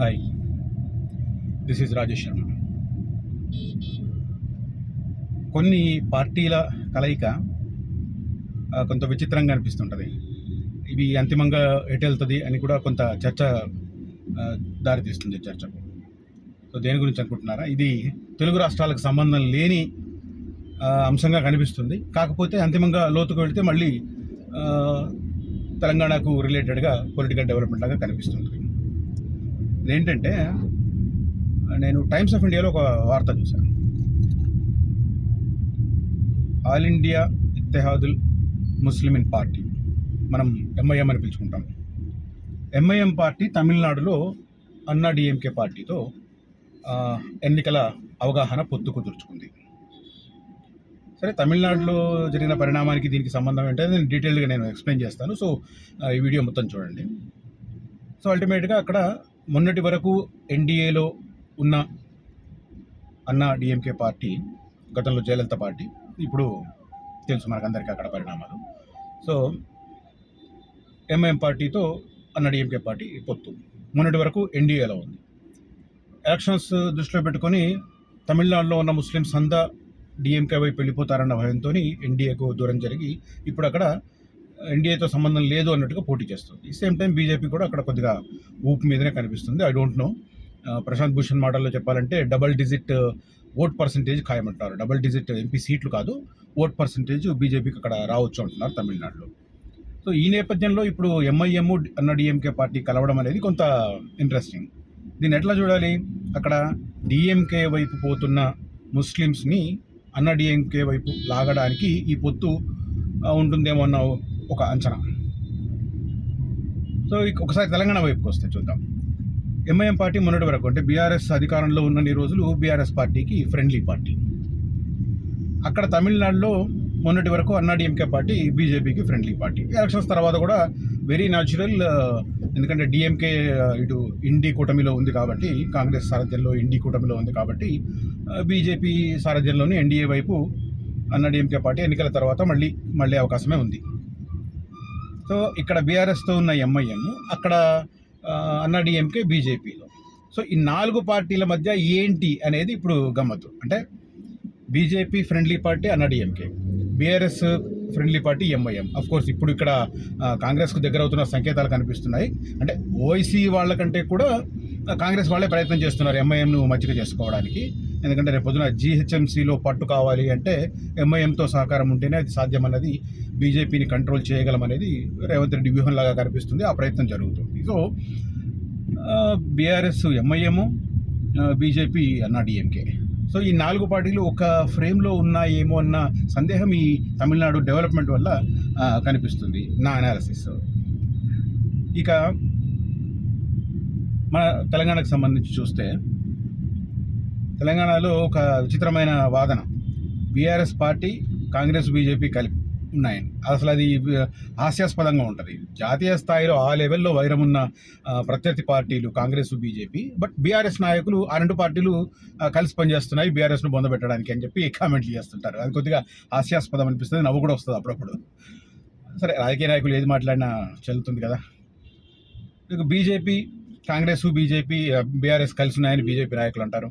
Hi, this is Rajesh Sharma. కొన్ని పార్టీల కలయిక కొంత విచిత్రంగా అనిపిస్తుంటుంది. ఇవి అంతిమంగా ఎటెళ్తుంది అని కూడా కొంత చర్చ దారితీస్తుంది చర్చకు. సో దేని గురించి అనుకుంటున్నారా? ఇది తెలుగు రాష్ట్రాలకు సంబంధం లేని అంశంగా కనిపిస్తుంది. కాకపోతే అంతిమంగా లోతుకు వెళితే మళ్ళీ తెలంగాణకు రిలేటెడ్గా పొలిటికల్ డెవలప్మెంట్ లాగా కనిపిస్తుంది. ఇదేంటంటే, నేను టైమ్స్ ఆఫ్ ఇండియాలో ఒక వార్త చూశాను. All India Ittehadul Muslimeen party, మనం ఎంఐఎం అని పిలుచుకుంటాం. ఎంఐఎం పార్టీ తమిళనాడులో అన్నా డిఎంకే పార్టీతో ఎన్నికల అవగాహన పొత్తు కుదుర్చుకుంది. సరే, తమిళనాడులో జరిగిన పరిణామానికి దీనికి సంబంధం ఏంటంటే నేను డీటెయిల్గా ఎక్స్ప్లెయిన్ చేస్తాను. సో ఈ వీడియో మొత్తం చూడండి. సో అల్టిమేట్గా అక్కడ మొన్నటి వరకు ఎన్డీఏలో ఉన్న అన్నా డిఎంకే పార్టీ, గతంలో జయలలిత పార్టీ, ఇప్పుడు తెలుసు మనకందరికీ అక్కడ పరిణామాలు. సో ఎంఐఎం పార్టీతో అన్నా డిఎంకే పార్టీ పొత్తు మొన్నటి వరకు ఎన్డీఏలో ఉంది. ఎలక్షన్స్ దృష్టిలో పెట్టుకొని తమిళనాడులో ఉన్న ముస్లిమ్స్ అంతా డిఎంకే వైపు వెళ్ళిపోతారన్న భయంతో ఎన్డీఏకు దూరం జరిగి ఇప్పుడు అక్కడ ఎన్డీఏతో సంబంధం లేదు అన్నట్టుగా పోటీ చేస్తుంది. సేమ్ టైం బీజేపీ కూడా అక్కడ కొద్దిగా ఊపు మీదనే కనిపిస్తుంది. I don't know, Prashant Bhushan మాటల్లో చెప్పాలంటే డబల్ డిజిట్ ఓట్ పర్సంటేజ్ ఖాయమంటారు. డబల్ డిజిట్ ఎంపీ సీట్లు కాదు, ఓట్ పర్సంటేజ్ బీజేపీకి అక్కడ రావచ్చు అంటున్నారు తమిళనాడులో. సో ఈ నేపథ్యంలో ఇప్పుడు ఎంఐఎం అన్న డిఎంకే పార్టీ కలవడం అనేది కొంత ఇంట్రెస్టింగ్. దీన్ని ఎట్లా చూడాలి? అక్కడ డిఎంకే వైపు పోతున్న ముస్లిమ్స్ని అన్న డిఎంకే వైపు లాగడానికి ఈ పొత్తు ఉంటుందేమో అన్న ఒక అంచనా. సో ఒకసారి తెలంగాణ వైపుకి వస్తే చూద్దాం. ఎంఐఎం పార్టీ మొన్నటి వరకు, అంటే బీఆర్ఎస్ అధికారంలో ఉన్నన్ని రోజులు బీఆర్ఎస్ పార్టీకి ఫ్రెండ్లీ పార్టీ. అక్కడ తమిళనాడులో మొన్నటి వరకు అన్నా డిఎంకే పార్టీ బీజేపీకి ఫ్రెండ్లీ పార్టీ. ఎలక్షన్స్ తర్వాత కూడా వెరీ న్యాచురల్, ఎందుకంటే డిఎంకే ఇటు ఇండి కూటమిలో ఉంది కాబట్టి, కాంగ్రెస్ సారథ్యంలో ఇండి కూటమిలో ఉంది కాబట్టి బీజేపీ సారథ్యంలోని ఎన్డీఏ వైపు అన్నా డిఎంకే పార్టీ ఎన్నికల తర్వాత మళ్ళీ అవకాశమే ఉంది. సో ఇక్కడ బీఆర్ఎస్తో ఉన్న ఎంఐఎం, అక్కడ అన్నా డిఎంకే బీజేపీలో. సో ఈ 4 పార్టీల మధ్య ఏంటి అనేది ఇప్పుడు గమ్మత్తు. అంటే బీజేపీ ఫ్రెండ్లీ పార్టీ అన్నా DMK, BRS friendly party MIM. Of course ఇప్పుడు ఇక్కడ కాంగ్రెస్కు దగ్గర అవుతున్న సంకేతాలు కనిపిస్తున్నాయి. అంటే ఓఐసీ వాళ్ళకంటే కూడా కాంగ్రెస్ వాళ్ళే ప్రయత్నం చేస్తున్నారు ఎంఐఎంను మచ్చిక చేసుకోవడానికి. ఎందుకంటే రేపు పొద్దున జీహెచ్ఎంసీలో పట్టు కావాలి అంటే ఎంఐఎంతో సహకారం ఉంటేనే అది సాధ్యమన్నది, బీజేపీని కంట్రోల్ చేయగలమనేది రేవంత్ రెడ్డి వ్యూహంలాగా కనిపిస్తుంది. ఆ ప్రయత్నం జరుగుతుంది. సో బీఆర్ఎస్ ఎంఐఎం, బీజేపీ అన్నా డిఎంకే. సో ఈ 4 పార్టీలు ఒక ఫ్రేమ్లో ఉన్నాయేమో అన్న సందేహం ఈ తమిళనాడు డెవలప్మెంట్ వల్ల కనిపిస్తుంది, నా అనాలిసిస్. ఇక మన తెలంగాణకు సంబంధించి చూస్తే, తెలంగాణలో ఒక విచిత్రమైన వాదన, బీఆర్ఎస్ పార్టీ కాంగ్రెస్ బీజేపీ కలిపి ఉన్నాయని. అసలు అది హాస్యాస్పదంగా ఉంటుంది. జాతీయ స్థాయిలో ఆ లెవెల్లో వైరమున్న ప్రత్యర్థి పార్టీలు కాంగ్రెస్ బీజేపీ, బట్ బీఆర్ఎస్ నాయకులు ఆ 2 పార్టీలు కలిసి పనిచేస్తున్నాయి బీఆర్ఎస్ను బొందబెట్టడానికి అని చెప్పి కామెంట్లు చేస్తుంటారు. అది కొద్దిగా హాస్యాస్పదం అనిపిస్తుంది, నవ్వు కూడా వస్తుంది అప్పుడప్పుడు. సరే, రాజకీయ నాయకులు ఏది మాట్లాడినా చెల్లుతుంది కదా. ఇక బీజేపీ, కాంగ్రెస్ బీజేపీ, బీఆర్ఎస్ కలిసి ఉన్నాయని బీజేపీ నాయకులు అంటారు.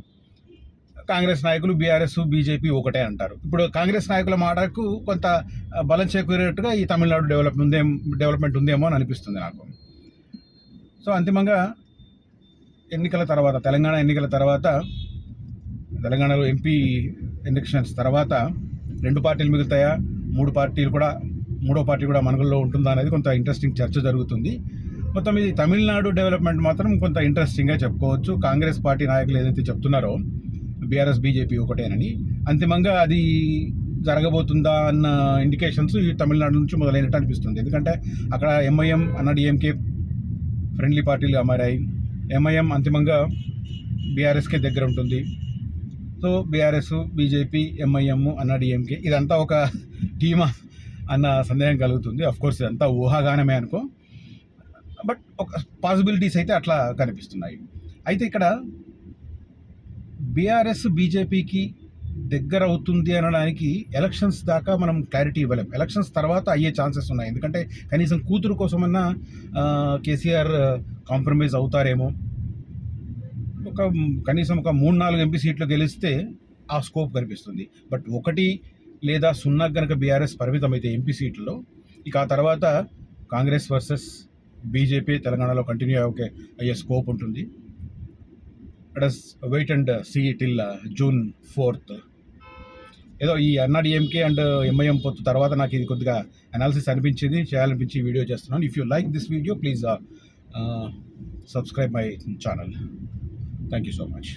కాంగ్రెస్ నాయకులు బీఆర్ఎస్ బీజేపీ ఒకటే అంటారు. ఇప్పుడు కాంగ్రెస్ నాయకుల మాటకు కొంత బలం చేకూరేట్టుగా ఈ తమిళనాడు డెవలప్మెంట్ ఉందేమో అని అనిపిస్తుంది నాకు. సో అంతిమంగా ఎన్నికల తర్వాత, తెలంగాణ ఎన్నికల తర్వాత, తెలంగాణలో ఎంపీ ఎలక్షన్స్ తర్వాత 2 పార్టీలు మిగులుతాయా, 3 పార్టీలు కూడా, 3వ పార్టీ కూడా మనుగడలో ఉంటుందా అనేది కొంత ఇంట్రెస్టింగ్ చర్చ జరుగుతుంది. మొత్తం ఇది తమిళనాడు డెవలప్మెంట్ మాత్రం కొంత ఇంట్రెస్టింగ్గా చెప్పుకోవచ్చు. కాంగ్రెస్ పార్టీ నాయకులు ఏదైతే చెప్తున్నారో బీఆర్ఎస్ బీజేపీ ఒకటేనని, అంతిమంగా అది జరగబోతుందా అన్న ఇండికేషన్స్ ఈ తమిళనాడు నుంచి మొదలైనట్టు అనిపిస్తుంది. ఎందుకంటే అక్కడ ఎంఐఎం అన్నా డిఎంకే ఫ్రెండ్లీ పార్టీలుగా మారాయి. ఎంఐఎం అంతిమంగా బీఆర్ఎస్కే దగ్గర ఉంటుంది. సో బీఆర్ఎస్ బీజేపీ ఎంఐఎం అన్నా డిఎంకే ఇదంతా ఒక టీమా అన్న సందేహం కలుగుతుంది. అఫ్కోర్స్ ఇదంతా ఊహాగానమే అనుకో, బట్ ఒక పాసిబిలిటీస్ అయితే అట్లా కనిపిస్తున్నాయి. అయితే ఇక్కడ బీఆర్ఎస్ బీజేపీకి దగ్గర అవుతుంది అనడానికి ఎలక్షన్స్ దాకా మనం క్లారిటీ ఇవ్వలేం. ఎలక్షన్స్ తర్వాత అయ్యే ఛాన్సెస్ ఉన్నాయి. ఎందుకంటే కనీసం కూతురు కోసమన్నా కేసీఆర్ కాంప్రమైజ్ అవుతారేమో, కనీసం ఒక 3-4 ఎంపీ సీట్లు గెలిస్తే ఆ స్కోప్ కనిపిస్తుంది. బట్ 1 లేదా 0 గనక బీఆర్ఎస్ పరిమితమైతే ఎంపీ సీట్లలో, ఇక ఆ తర్వాత కాంగ్రెస్ వర్సెస్ బీజేపీ తెలంగాణలో కంటిన్యూ అయ్యే స్కోప్ ఉంటుంది. Let us wait and see till June 4th. ఏదో ఈ అన్నాడీఎంకే అండ్ ఎంఐఎం పొత్తు తర్వాత నాకు ఇది కొద్దిగా అనాలిసిస్ అనిపించింది, చేయాలనిపించి వీడియో చేస్తున్నాను. If you like this video please subscribe my channel. Thank you so much.